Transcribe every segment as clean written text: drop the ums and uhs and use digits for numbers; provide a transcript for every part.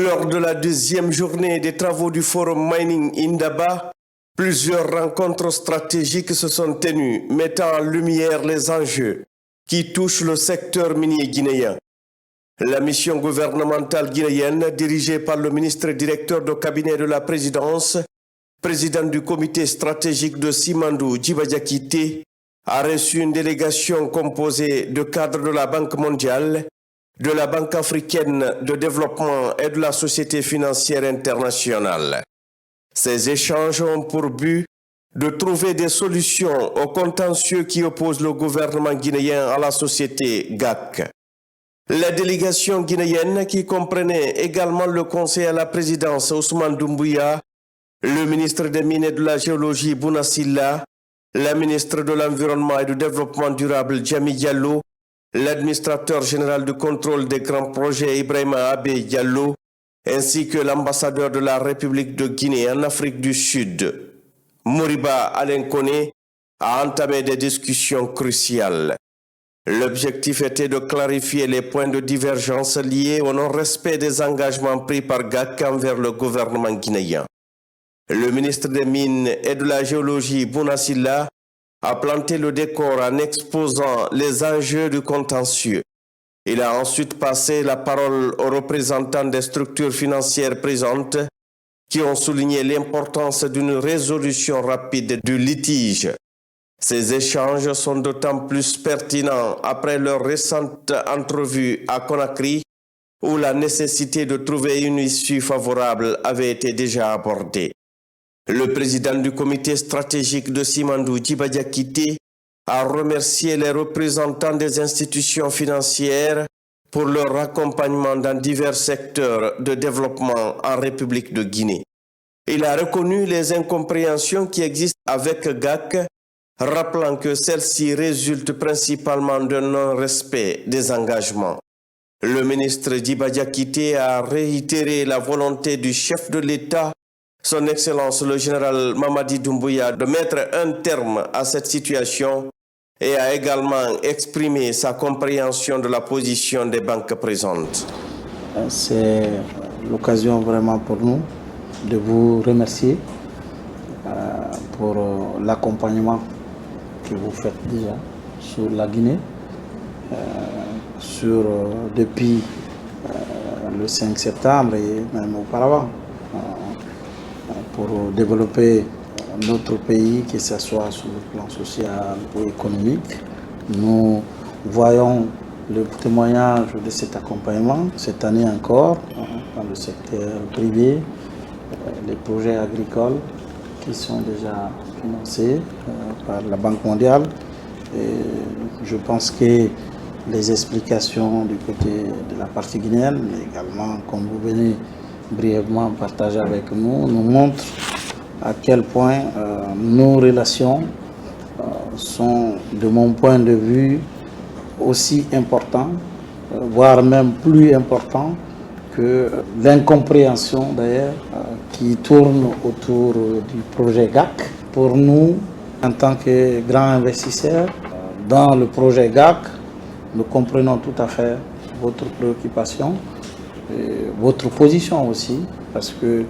Lors de la deuxième journée des travaux du Forum Mining Indaba, plusieurs rencontres stratégiques se sont tenues, mettant en lumière les enjeux qui touchent le secteur minier guinéen. La mission gouvernementale guinéenne, dirigée par le ministre directeur de cabinet de la présidence, président du comité stratégique de Simandou, Djiba Diakité, a reçu une délégation composée de cadres de la Banque mondiale, de la Banque africaine de développement et de la Société financière internationale. Ces échanges ont pour but de trouver des solutions aux contentieux qui opposent le gouvernement guinéen à la société GAC. La délégation guinéenne, qui comprenait également le conseil à la présidence Ousmane Doumbouya, le ministre des Mines et de la Géologie Bouna Silla, la ministre de l'Environnement et du Développement durable Djami Diallo, l'administrateur général du contrôle des grands projets Ibrahima Abe Diallo, ainsi que l'ambassadeur de la République de Guinée en Afrique du Sud, Moriba Alenkone, a entamé des discussions cruciales. L'objectif était de clarifier les points de divergence liés au non-respect des engagements pris par GAC envers le gouvernement guinéen. Le ministre des Mines et de la Géologie, Bouna Silla, a planté le décor en exposant les enjeux du contentieux. Il a ensuite passé la parole aux représentants des structures financières présentes qui ont souligné l'importance d'une résolution rapide du litige. Ces échanges sont d'autant plus pertinents après leur récente entrevue à Conakry, où la nécessité de trouver une issue favorable avait été déjà abordée. Le président du comité stratégique de Simandou, Djiba Diakité, a remercié les représentants des institutions financières pour leur accompagnement dans divers secteurs de développement en République de Guinée. Il a reconnu les incompréhensions qui existent avec GAC, rappelant que celles-ci résultent principalement d'un non-respect des engagements. Le ministre Djiba Diakité a réitéré la volonté du chef de l'État, son Excellence le général Mamadi Doumbouya, de mettre un terme à cette situation et a également exprimé sa compréhension de la position des banques présentes. C'est l'occasion vraiment pour nous de vous remercier pour l'accompagnement que vous faites déjà sur la Guinée, depuis le 5 septembre et même auparavant, pour développer notre pays, que ce soit sur le plan social ou économique. Nous voyons le témoignage de cet accompagnement cette année encore dans le secteur privé, les projets agricoles qui sont déjà financés par la Banque mondiale. Et je pense que les explications du côté de la partie guinéenne, mais également, comme vous venez brièvement partager avec nous, nous montrent à quel point nos relations sont, de mon point de vue, aussi importantes, voire même plus importantes que l'incompréhension d'ailleurs qui tourne autour du projet GAC. Pour nous, en tant que grands investisseurs, dans le projet GAC, nous comprenons tout à fait votre préoccupation, et votre position aussi, parce que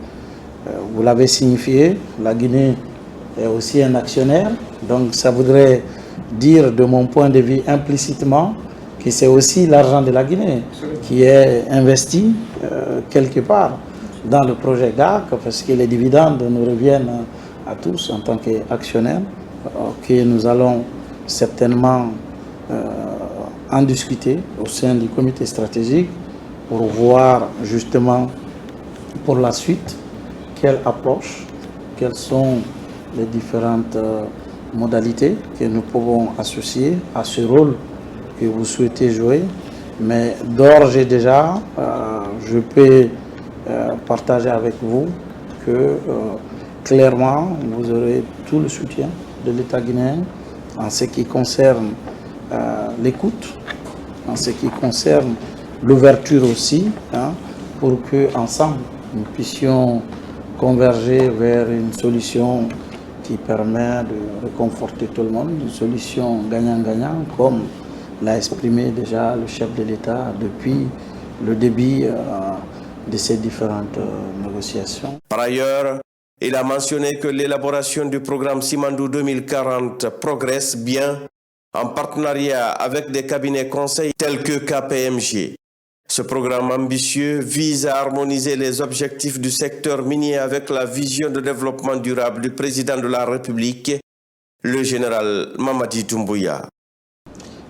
vous l'avez signifié, la Guinée est aussi un actionnaire, donc ça voudrait dire de mon point de vue implicitement que c'est aussi l'argent de la Guinée qui est investi quelque part dans le projet GAC, parce que les dividendes nous reviennent à tous en tant qu'actionnaires, que nous allons certainement en discuter au sein du comité stratégique pour voir justement pour la suite quelle approche, quelles sont les différentes modalités que nous pouvons associer à ce rôle que vous souhaitez jouer. Mais d'ores et déjà, je peux partager avec vous que clairement, vous aurez tout le soutien de l'État guinéen en ce qui concerne l'écoute, en ce qui concerne l'ouverture aussi, pour qu'ensemble, nous puissions converger vers une solution qui permet de réconforter tout le monde, une solution gagnant-gagnant, comme l'a exprimé déjà le chef de l'État depuis le début de ces différentes négociations. Par ailleurs, il a mentionné que l'élaboration du programme Simandou 2040 progresse bien en partenariat avec des cabinets conseils tels que KPMG. Ce programme ambitieux vise à harmoniser les objectifs du secteur minier avec la vision de développement durable du président de la République, le général Mamadi Doumbouya.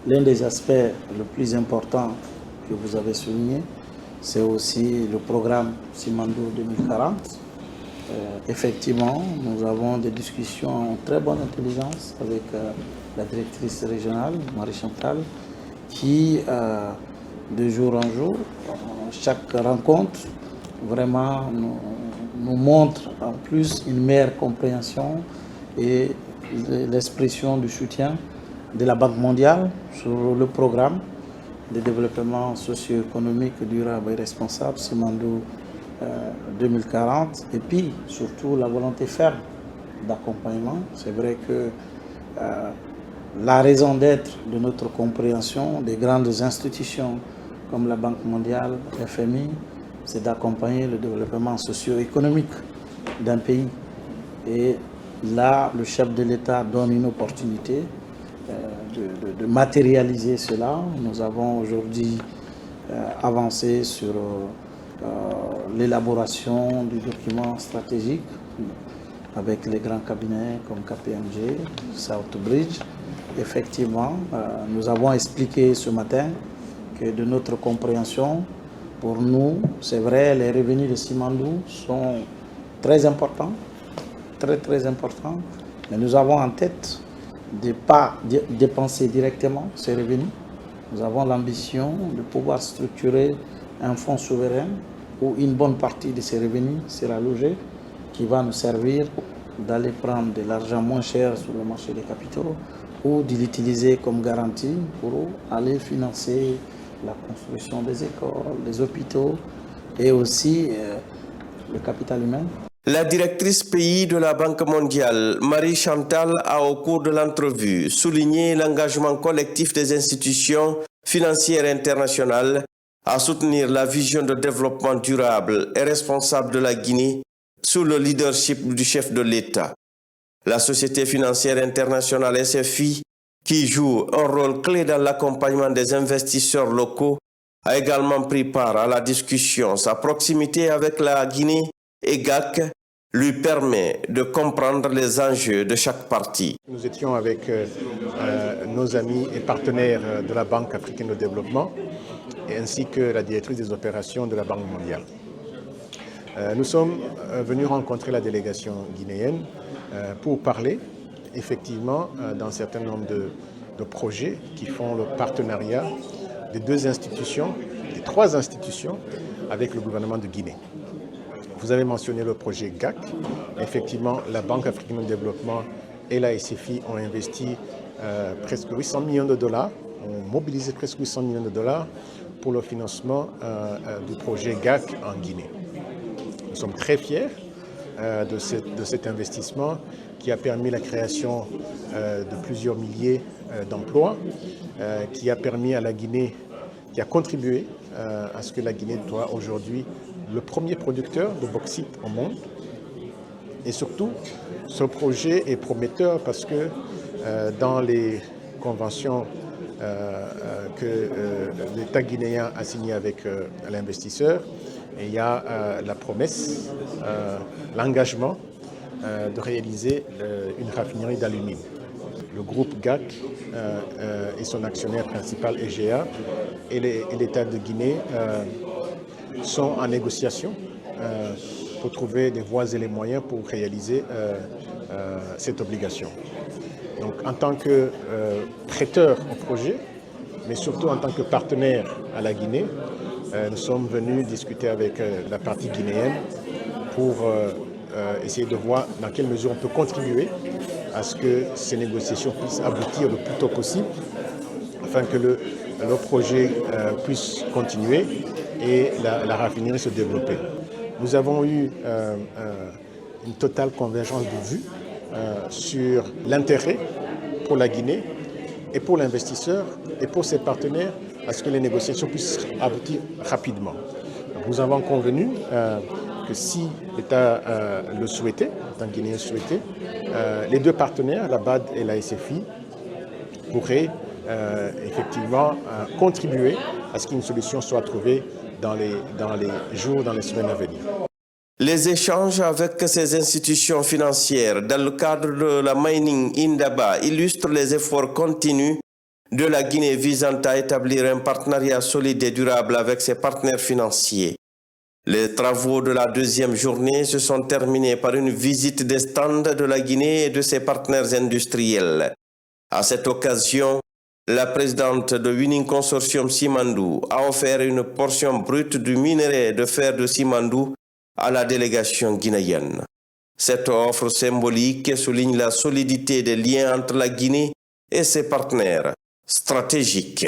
L'un des aspects les plus importants que vous avez souligné, c'est aussi le programme Simandou 2040. Effectivement, nous avons des discussions en très bonne intelligence avec la directrice régionale, Marie-Chantal, qui, de jour en jour, chaque rencontre, vraiment nous montre en plus une meilleure compréhension et l'expression du soutien de la Banque mondiale sur le programme de développement socio-économique durable et responsable, Simandou 2040, et puis surtout la volonté ferme d'accompagnement. C'est vrai que la raison d'être de notre compréhension des grandes institutions comme la Banque mondiale, FMI, c'est d'accompagner le développement socio-économique d'un pays. Et là, le chef de l'État donne une opportunité de matérialiser cela. Nous avons aujourd'hui avancé sur l'élaboration du document stratégique avec les grands cabinets comme KPMG, Southbridge. Effectivement, nous avons expliqué ce matin que de notre compréhension, pour nous, c'est vrai, les revenus de Simandou sont très importants, très importants, mais nous avons en tête de ne pas dépenser directement ces revenus. Nous avons l'ambition de pouvoir structurer un fonds souverain où une bonne partie de ces revenus sera logée, qui va nous servir d'aller prendre de l'argent moins cher sur le marché des capitaux ou de l'utiliser comme garantie pour aller financer la construction des écoles, des hôpitaux et aussi le capital humain. La directrice pays de la Banque mondiale, Marie-Chantal, a au cours de l'entrevue souligné l'engagement collectif des institutions financières internationales à soutenir la vision de développement durable et responsable de la Guinée sous le leadership du chef de l'État. La Société financière internationale SFI, qui joue un rôle clé dans l'accompagnement des investisseurs locaux, a également pris part à la discussion. Sa proximité avec la Guinée et GAC lui permet de comprendre les enjeux de chaque partie. Nous étions avec nos amis et partenaires de la Banque africaine de développement ainsi que la directrice des opérations de la Banque mondiale. Nous sommes venus rencontrer la délégation guinéenne pour parler effectivement d'un certain nombre de projets qui font le partenariat des deux institutions, des trois institutions avec le gouvernement de Guinée. Vous avez mentionné le projet GAC. Effectivement, la Banque africaine de développement et la SFI ont investi presque 800 millions de dollars, ont mobilisé presque 800 millions de dollars pour le financement du projet GAC en Guinée. Nous sommes très fiers de cet investissement qui a permis la création de plusieurs milliers d'emplois, qui a permis à la Guinée, qui a contribué à ce que la Guinée soit aujourd'hui le premier producteur de bauxite au monde. Et surtout, ce projet est prometteur parce que dans les conventions que l'État guinéen a signées avec l'investisseur, il y a la promesse, l'engagement de réaliser une raffinerie d'alumine. Le groupe GAC et son actionnaire principal EGA et l'État de Guinée sont en négociation pour trouver des voies et les moyens pour réaliser cette obligation. Donc en tant que prêteur au projet, mais surtout en tant que partenaire à la Guinée, nous sommes venus discuter avec la partie guinéenne pour essayer de voir dans quelle mesure on peut contribuer à ce que ces négociations puissent aboutir le plus tôt possible, afin que le projet puisse continuer et la raffinerie se développer. Nous avons eu une totale convergence de vues sur l'intérêt pour la Guinée et pour l'investisseur et pour ses partenaires à ce que les négociations puissent aboutir rapidement. nous avons convenu que si l'État le souhaitait, l'État guinéen le souhaitait, les deux partenaires, la BAD et la SFI, pourraient effectivement contribuer à ce qu'une solution soit trouvée dans les jours, dans les semaines à venir. Les échanges avec ces institutions financières dans le cadre de la Mining Indaba illustrent les efforts continus de la Guinée visant à établir un partenariat solide et durable avec ses partenaires financiers. Les travaux de la deuxième journée se sont terminés par une visite des stands de la Guinée et de ses partenaires industriels. À cette occasion, la présidente de Winning Consortium Simandou a offert une portion brute du minerai de fer de Simandou à la délégation guinéenne. Cette offre symbolique souligne la solidité des liens entre la Guinée et ses partenaires stratégiques.